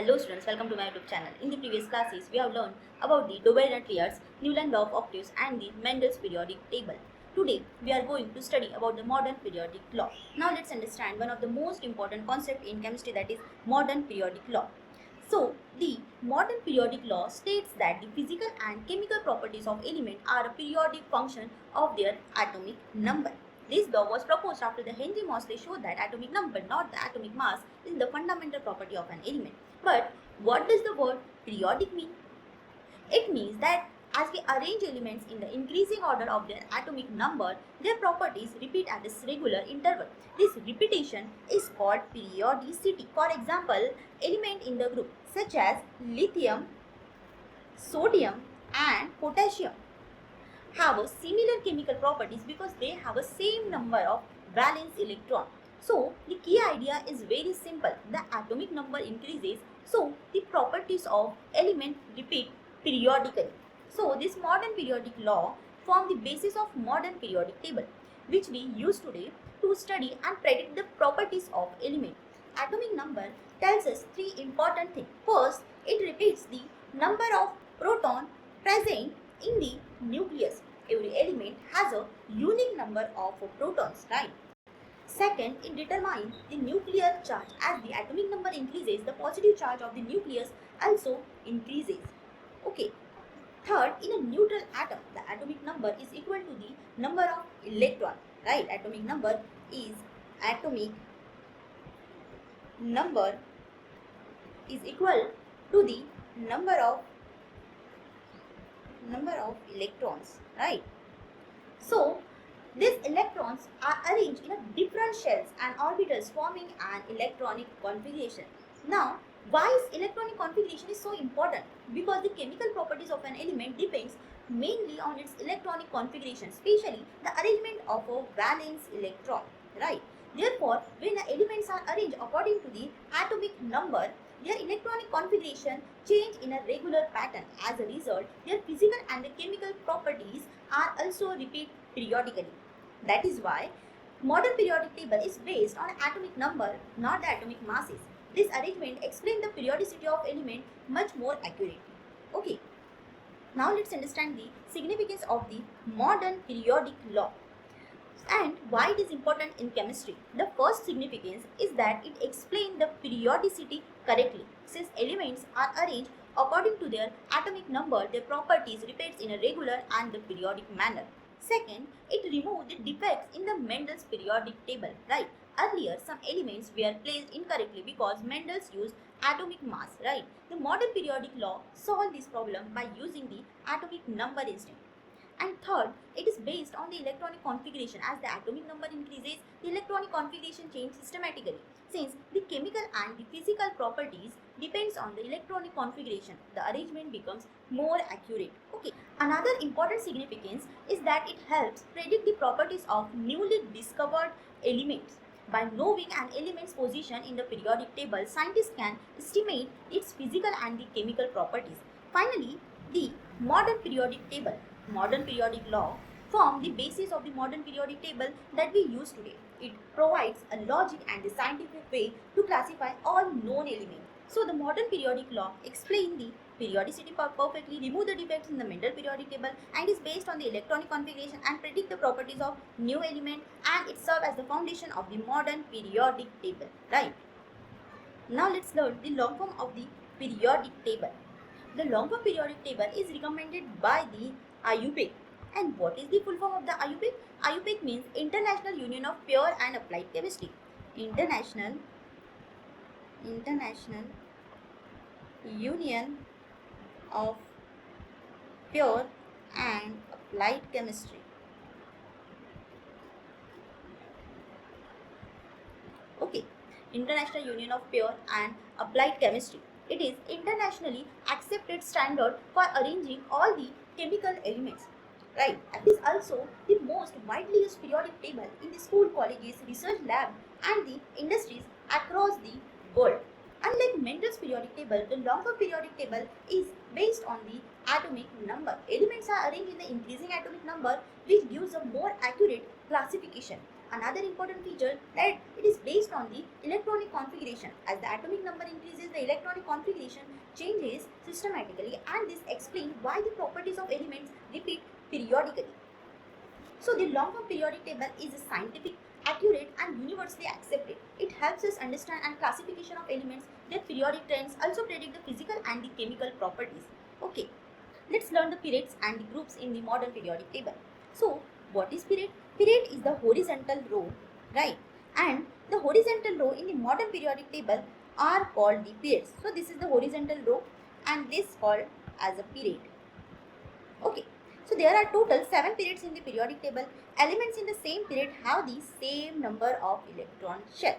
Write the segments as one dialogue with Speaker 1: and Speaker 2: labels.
Speaker 1: Hello students, welcome to my YouTube channel. In the previous classes, we have learned about the Dobel triads, Newland law of octaves and the Mendel's periodic table. Today, we are going to study about the modern periodic law. Now let's understand one of the most important concepts in chemistry, that is modern periodic law. So, the modern periodic law states that the physical and chemical properties of element are a periodic function of their atomic number. This law was proposed after the Henry Moseley showed that atomic number, not the atomic mass, is the fundamental property of an element. But what does the word periodic mean? It means that as we arrange elements in the increasing order of their atomic number, their properties repeat at a regular interval. This repetition is called periodicity. For example, element in the group such as lithium, sodium and potassium have a similar chemical properties because they have a same number of valence electron. So the key idea is very simple. The atomic number increases, so the properties of element repeat periodically. So this modern periodic law form the basis of modern periodic table, which we use today to study and predict the properties of element. Atomic number tells us three important things. First, it repeats the number of proton present in the nucleus. Every element has a unique number of protons, right? Second, it determines the nuclear charge. As the atomic number increases, the positive charge of the nucleus also increases. Okay. Third, in a neutral atom, the atomic number is equal to the number of electron, right? Atomic number is equal to the number of electrons, right? So these electrons are arranged in a different shells and orbitals forming an electronic configuration. Now, why is electronic configuration is so important? Because the chemical properties of an element depends mainly on its electronic configuration, especially the arrangement of a valence electron, right? Therefore, when the elements are arranged according to the atomic number, their electronic configuration change in a regular pattern. As a result, their physical and the chemical properties are also repeat periodically. That is why modern periodic table is based on atomic number, not the atomic masses. This arrangement explains the periodicity of element much more accurately. Okay. Now let's understand the significance of the modern periodic law and why it is important in chemistry. The first significance is that it explains the periodicity correctly. Since elements are arranged according to their atomic number, their properties repeats in a regular and the periodic manner. Second, it removes the defects in the Mendel's periodic table, right? Earlier, some elements were placed incorrectly because Mendel's used atomic mass, right? The modern periodic law solved this problem by using the atomic number instead. And third, it is based on the electronic configuration. As the atomic number increases, the electronic configuration changes systematically. Since the chemical and the physical properties depends on the electronic configuration, the arrangement becomes more accurate. Okay. Another important significance is that it helps predict the properties of newly discovered elements. By knowing an element's position in the periodic table, scientists can estimate its physical and the chemical properties. Finally, the modern periodic law form the basis of the modern periodic table that we use today. It provides a logic and a scientific way to classify all known elements. So the modern periodic law explains the periodicity perfectly, remove the defects in the Mendel periodic table, and is based on the electronic configuration and predict the properties of new element, and it serves as the foundation of the modern periodic table, right? Now let's learn the long form of the periodic table. The long form periodic table is recommended by the IUPAC. And what is the full form of the IUPAC? IUPAC means International Union of Pure and Applied Chemistry. International Union of Pure and Applied Chemistry. Okay. International Union of Pure and Applied Chemistry. It is internationally accepted standard for arranging all the chemical elements. Right. It is also the most widely used periodic table in the school, colleges, research lab and the industries across the world. Unlike Mendel's periodic table, the long form periodic table is based on the atomic number. Elements are arranged in the increasing atomic number, which gives a more accurate classification. Another important feature that it is based on the electronic configuration. As the atomic number increases, the electronic configuration changes systematically, and this explains why the properties of elements repeat periodically. So the long-form periodic table is scientific, accurate, and universally accepted. It helps us understand and classification of elements. Their periodic trends also predict the physical and the chemical properties. Okay, let's learn the periods and the groups in the modern periodic table. So what is period? Period is the horizontal row, right? And the horizontal row in the modern periodic table are called the periods. So this is the horizontal row, and this called as a period. Okay. So there are total 7 periods in the periodic table. Elements in the same period have the same number of electron shell.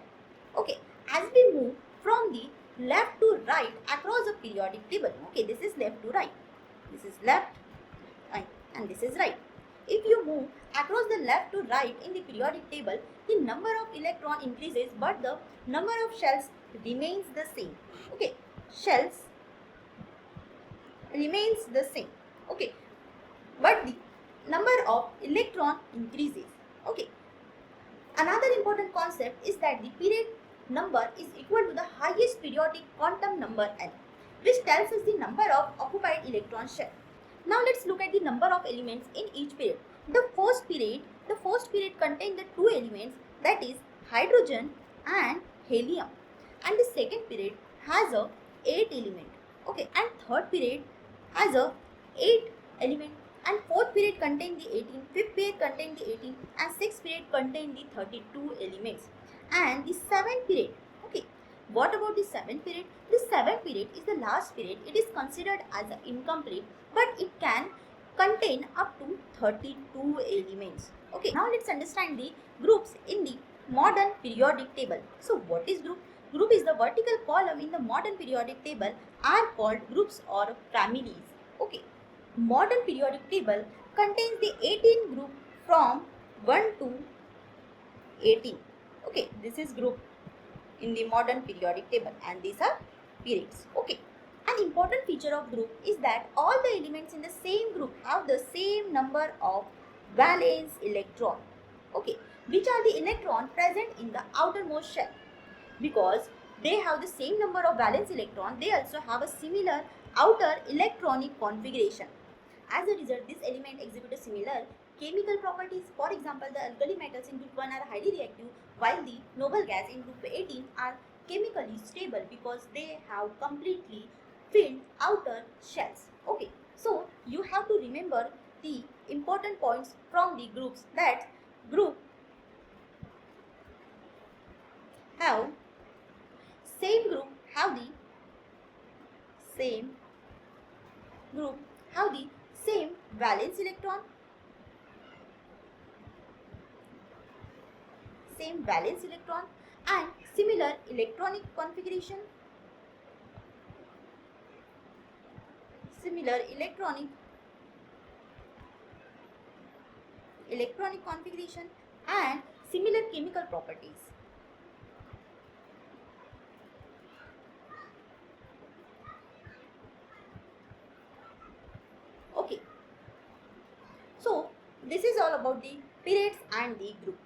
Speaker 1: Okay, as we move from the left to right across the periodic table, okay, this is left to right, this is left and this is right. If you move across the left to right in the periodic table, the number of electron increases but the number of shells remains the same. Okay, shells remains the same. Okay, but the number of electron increases. Okay, another important concept is that the period number is equal to the highest periodic quantum number n, which tells us the number of occupied electron shell. Now let's look at the number of elements in each period. The first period contains the two elements, that is hydrogen and helium, and the second period has a 8 element. Okay, and third period has a 8 element, and fourth period contain the 18, fifth period contain the 18, and sixth period contain the 32 elements. And the seventh period, okay, what about the seventh period? The seventh period is the last period. It is considered as incomplete, but it can contain up to 32 elements. Okay, now let's understand the groups in the modern periodic table. So what is group? Group is the vertical column in the modern periodic table are called groups or families. Okay, modern periodic table contains the 18 group from 1 to 18. Okay, this is group in the modern periodic table, and these are periods. Okay, an important feature of group is that all the elements in the same group have the same number of valence electron. Okay, which are the electron present in the outermost shell. Because they have the same number of valence electron, they also have a similar outer electronic configuration. As a result, this element exhibit a similar chemical properties. For example, the alkali metals in group 1 are highly reactive, while the noble gas in group 18 are chemically stable because they have completely filled outer shells. Okay, so you have to remember the important points from the groups, that group have same group have the same group have the same valence electron, and similar electronic configuration, and similar chemical properties. Okay, so this is all about the periods and the group.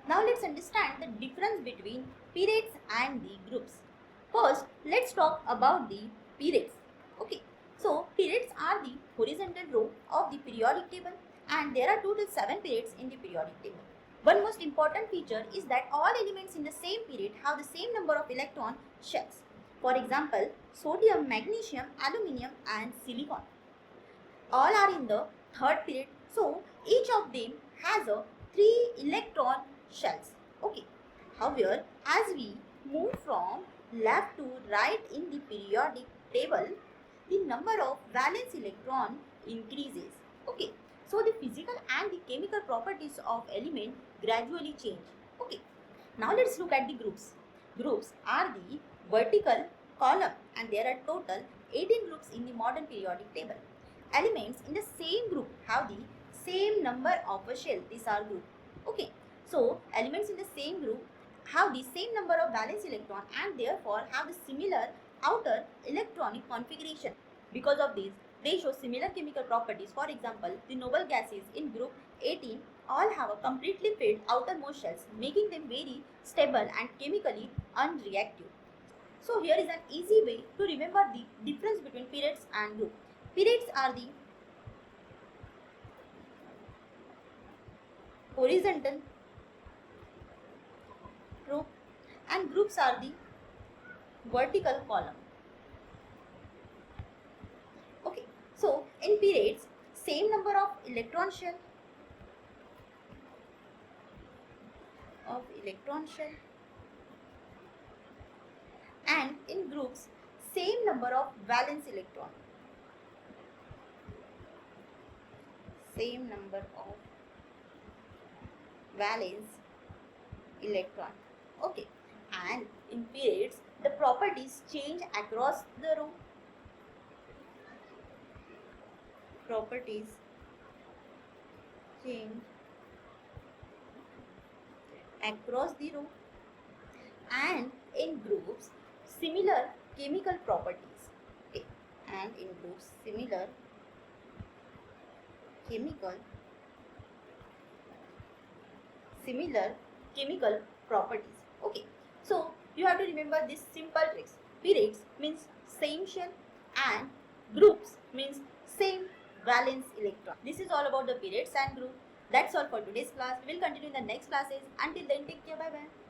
Speaker 1: Now let's understand the difference between periods and the groups. First, let's talk about the periods. Okay, so periods are the horizontal row of the periodic table, and there are total 7 periods in the periodic table. One most important feature is that all elements in the same period have the same number of electron shells. For example, sodium, magnesium, aluminium, and silicon all are in the third period. So each of them has a 3 electron shells. Okay. However, as we move from left to right in the periodic table, the number of valence electron increases. Okay. So the physical and the chemical properties of element gradually change. Okay. Now let's look at the groups. Groups are the vertical column, and there are total 18 groups in the modern periodic table. Elements in the same group have the same number of a shell. These are group. Okay. So elements in the same group have the same number of valence electron and therefore have the similar outer electronic configuration. Because of this, they show similar chemical properties. For example, the noble gases in group 18 all have a completely filled outermost shells, making them very stable and chemically unreactive. So here is an easy way to remember the difference between periods and group. Periods are the horizontal row and groups are the vertical column. Okay, so in periods, same number of electron shell and in groups same number of valence electron, valence electron. Okay, and in periods the properties change across the row. Properties change across the row, and in groups similar chemical properties. Okay. And in groups similar chemical properties. Okay, so you have to remember this simple tricks. Periods means same shell and groups means same valence electron. This is all about the periods and group. That's all for today's class. We will continue in the next classes. Until then, take care. Bye bye.